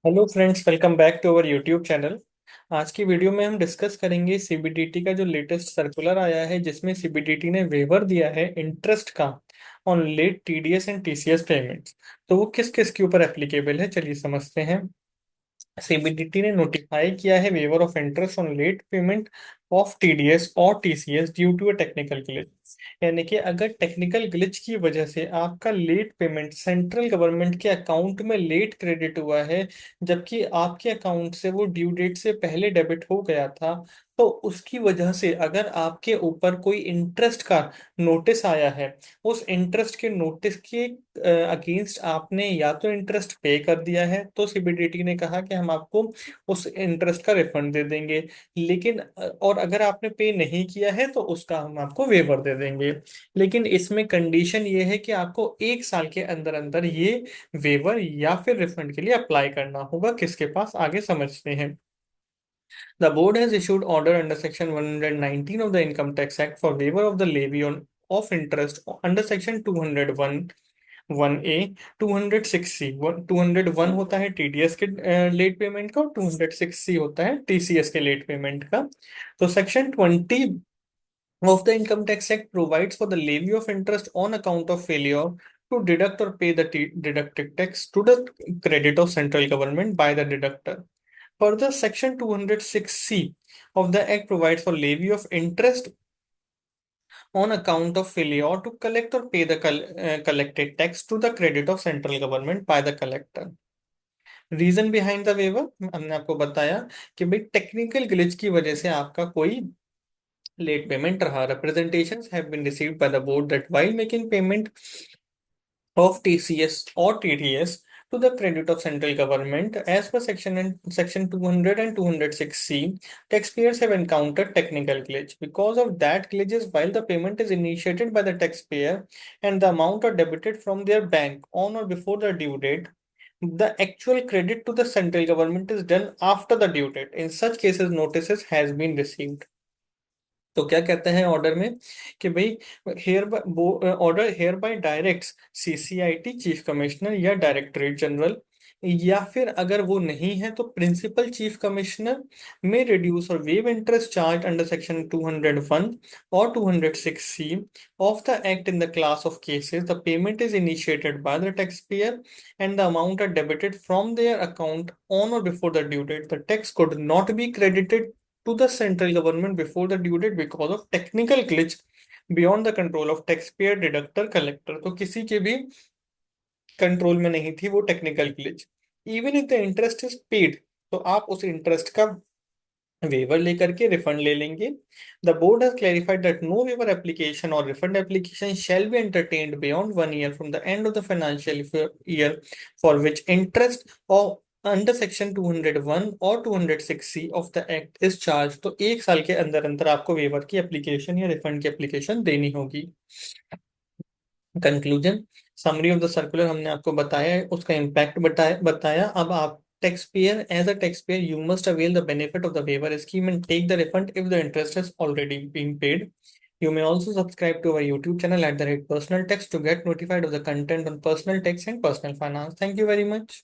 Hello friends, welcome back to our YouTube channel. आज की video में हम डिस्कस करेंगे सीबीडीटी का जो लेटेस्ट सर्कुलर आया है, जिसमें सीबीडीटी ने वेवर दिया है इंटरेस्ट का on late TDS and TCS payments. तो वो किस किस के ऊपर एप्लीकेबल है, चलिए समझते हैं। सीबीडीटी ने नोटिफाई किया है waiver of interest on late payment of TDS और TCS due to a technical glitch. यानी कि अगर टेक्निकल ग्लिच की वजह से आपका लेट पेमेंट सेंट्रल गवर्नमेंट के अकाउंट में लेट क्रेडिट हुआ है, जबकि आपके अकाउंट से वो ड्यू डेट से पहले डेबिट हो गया था, तो उसकी वजह से अगर आपके ऊपर कोई इंटरेस्ट का नोटिस आया है, उस इंटरेस्ट के नोटिस के अगेंस्ट आपने या तो इंटरेस्ट पे कर दिया है, तो सीबीडीटी ने कहा कि हम आपको उस इंटरेस्ट का रिफंड दे देंगे। लेकिन और अगर आपने पे नहीं किया है तो उसका हम आपको वेवर दे देंगे। लेकिन इसमें कंडीशन ये है कि आपको 1 साल के अंदर अंदर ये वेवर या फिर रिफंड के लिए अप्लाई करना होगा। किसके पास, आगे समझते हैं। The board has issued order under Section 119 of the Income Tax Act for waiver of the levy on of interest under Section 201 1A 206C। 201 होता है टीडीएस के लेट पेमेंट का, और 206C होता है टीसीएस के लेट पेमेंट का। तो section 20 of the Income Tax Act provides for the levy of interest on account of failure to deduct or pay the deducted tax to the credit of central government by the deductor. Further, Section 206C of the Act provides for levy of interest on account of failure to collect or pay the collected tax to the credit of central government by the collector. Reason behind the waiver हमने आपको बताया कि भाई technical glitch की वजह से आपका कोई लेट पेमेंट रहा। Representations have been received by the board that while making payment of TCS or TDS to the credit of central government as per section 200 and 206C, taxpayers have encountered technical glitch. Because of that glitches, while the payment is initiated by the taxpayer and the amount are debited from their bank on or before the due date, the actual credit to the central government is done after the due date. In such cases, notices has been received. तो क्या कहते हैं order में कि भाई here order here by directs CCIT chief commissioner या directorate general, या फिर अगर वो नहीं है तो प्रिंसिपल चीफ कमिश्नर में रिड्यूस और waive interest charge under section 201 और 206C of the act in the class of cases the payment is initiated by the taxpayer and the amount are debited from their account on or before the due date. The tax could not be credited to the central government before the due date because of technical glitch beyond the control of taxpayer, deductor, collector। तो किसी के भी control में नहीं थी वो technical glitch. Even if the interest is paid, तो आप उस इंटरेस्ट का वेवर लेकर के रिफंड ले लेंगे। The board has clarified that no waiver application और refund application shall be entertained beyond 1 year from the end of the financial year for which interest और अंडर सेक्शन 201 और 206C of the act is charge. तो 1 साल के अंदर अंदर आपको waiver की एप्लीकेशन या रिफंड की एप्लीकेशन देनी होगी। Conclusion, summary of the circular हमने आपको बताया है, उसका इम्पैक्ट बताया। अब आप tax payer, as a tax payer you must avail the benefit of the waiver scheme and take the refund if the interest has already been paid. You may also subscribe to our YouTube channel at the rate Personal Tax to get notified of the content on personal tax and personal finance. Thank you very much.